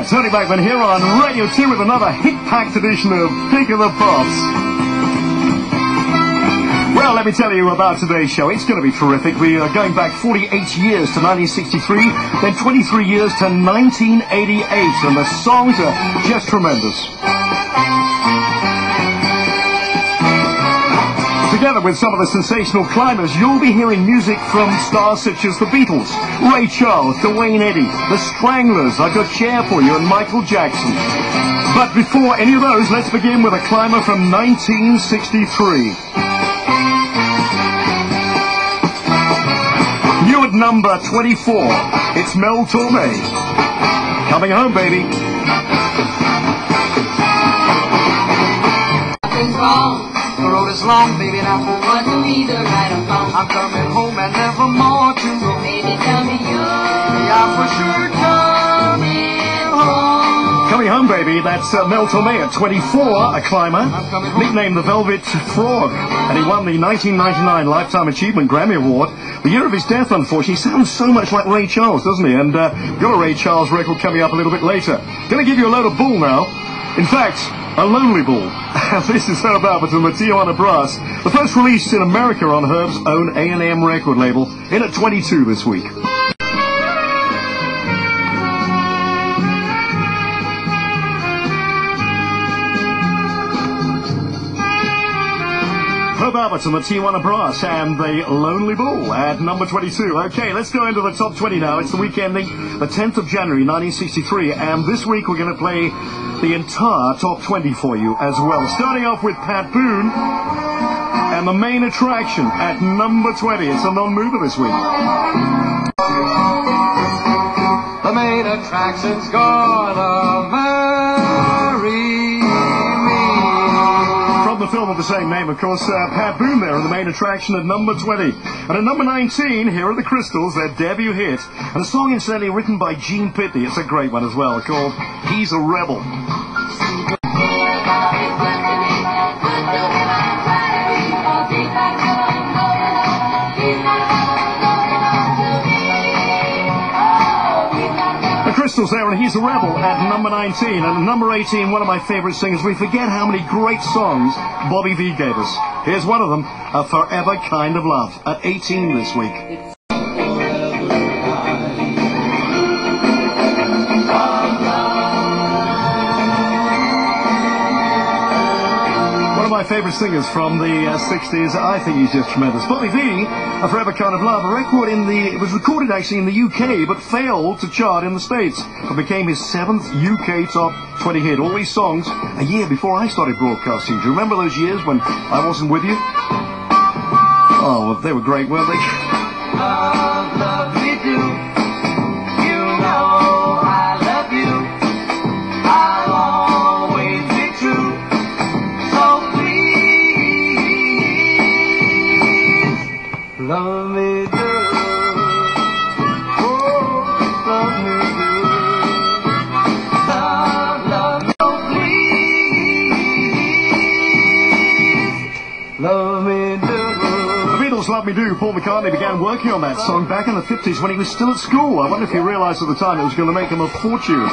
Tony Blackburn here on Radio 2 with another hit-packed edition of Pick of the Pops. Well, let me tell you about today's show. It's going to be terrific. We are going back 48 years to 1963, then 23 years to 1988, and the songs are just tremendous. Together with some of the sensational climbers, you'll be hearing music from stars such as the Beatles, Ray Charles, Duane Eddy, the Stranglers, I Got Chair For You, and Michael Jackson. But before any of those, let's begin with a climber from 1963. New at number 24, it's Mel Torme. Coming home, baby. Nothing's wrong. The road is long, baby, now. But to me, the right or wrong. I'm coming home and never more to go. Baby, tell me you. I'm for sure coming home. Coming home, baby, that's Mel Torme at 24, a climber, nicknamed the Velvet Frog, and he won the 1999 Lifetime Achievement Grammy Award. The year of his death, unfortunately, sounds so much like Ray Charles, doesn't he? And got a Ray Charles record coming up a little bit later. Going to give you a load of bull now. In fact, a lonely bull. This is Herb Albert and the Tijuana Brass. The first released in America on Herb's own A&M record label, in at 22 this week. Herb Albert and the Tijuana Brass and the Lonely Bull at number 22. Okay, let's go into the top 20 now. It's the week ending the 10th of January 1963, and this week we're going to play the entire top 20 for you as well. Starting off with Pat Boone and the Main Attraction at number 20. It's a non-mover this week. The main attraction's gonna marry. From the film of the same name, of course, Pat Boone there in the Main Attraction at number 20. And at number 19, here are the Crystals, their debut hit, and a song incidentally written by Gene Pitney. It's a great one as well, called He's a Rebel. Crystals there, and He's a Rebel at number 19. And at number 18, one of my favorite singers. We forget how many great songs Bobby V gave us. Here's one of them, A Forever Kind of Love, at 18 this week. One of my favorite singers from the 60s. I think he's just tremendous. Bobby V, A Forever Kind of Love, a record it was recorded actually in the UK, but failed to chart in the States. It became his 7th UK top 20 hit. All these songs a year before I started broadcasting. Do you remember those years when I wasn't with you? Oh, they were great, weren't they? Love me do. You know I love you. I'll always be true. Love me do, oh, love me do, love me do, please, love me do. The Beatles' Love Me Do. Paul McCartney began working on that song back in the 50s when he was still at school. I wonder if he realised at the time it was going to make him a fortune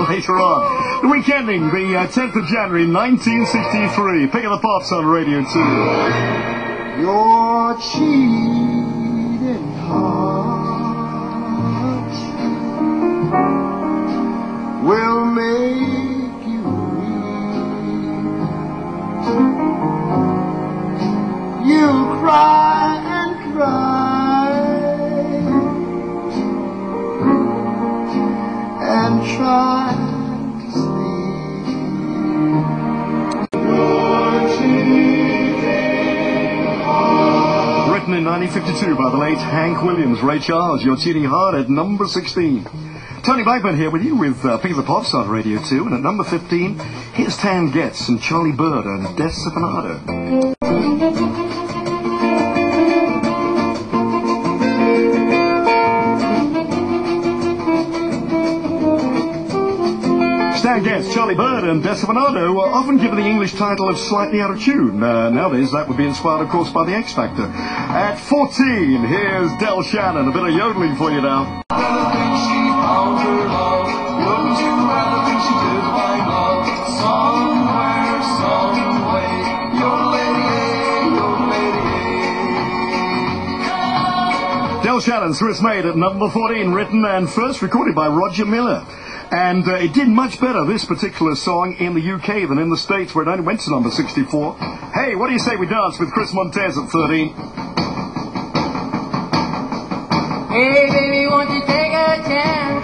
later on. The week ending, the 10th of January 1963. Pick of the Pops on Radio 2. Your cheating heart will make you weep. You cry and cry and try to sleep. Your cheating Written in 1952 by the late Hank Williams. Ray Charles, You're Cheating Hard at number 16. Tony Blackburn here with you with Pick of the Pops on Radio 2. And at number 15, here's Tan Getz and Charlie Bird and Desperado. Stan Getz, Charlie Bird and Desperado are often given the English title of Slightly Out of Tune. Nowadays, that would be inspired, of course, by the X Factor. At 14, here's Del Shannon. A bit of yodeling for you now. She found her love, wouldn't you rather be Challenge through its made at number 14, written and first recorded by Roger Miller. And it did much better, this particular song, in the UK than in the States, where it only went to number 64. Hey, what do you say we dance with Chris Montez at 13? Hey, baby, won't you take a chance?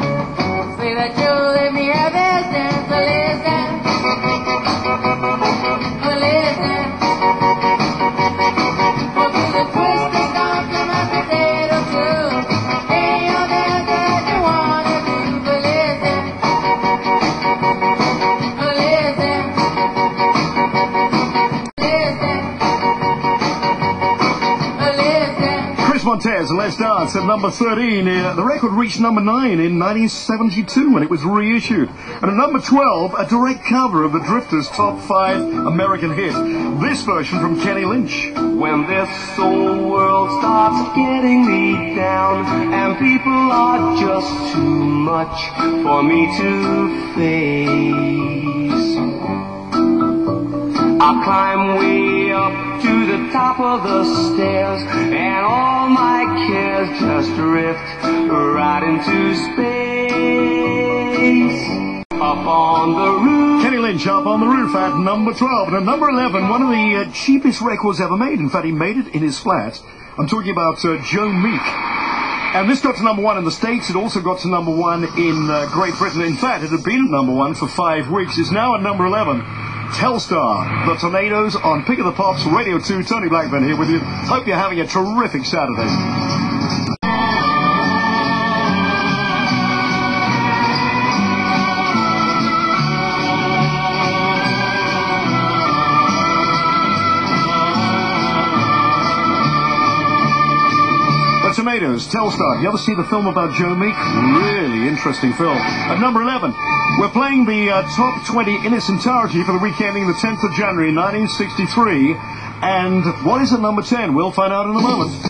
Say that you'll let me have this dance. So listen. Oh, listen. Oh, to the twist and stomp to my potato clue. Hey, oh, dance that you wanna do. But listen. Oh, listen. Listen. Oh, listen. Chris Montez and Let's Dance at number 13. The record reached number 9 in 1972 when it was reissued. And at number 12, a direct cover of the Drifters' top 5 American hit. This version from Kenny Lynch. When this old world starts getting me down and people are just too much for me to face, I'll climb way up to the top of the stairs and all my cares just drift right into space. Up on the roof. Kenny Lynch up on the roof at number 12. And at number 11, one of the cheapest records ever made. In fact, he made it in his flat. I'm talking about Joe Meek. And this got to number 1 in the States. It also got to number 1 in Great Britain. In fact, it had been at number 1 for 5 weeks. It's now at number 11. Telstar, the Tornadoes on Pick of the Pops, Radio 2. Tony Blackburn here with you. Hope you're having a terrific Saturday. Tomatoes, Telstar. You ever see the film about Joe Meek? Really interesting film. At number 11, we're playing the top 20 in its entirety for the week ending the 10th of January 1963. And what is at number 10? We'll find out in a moment.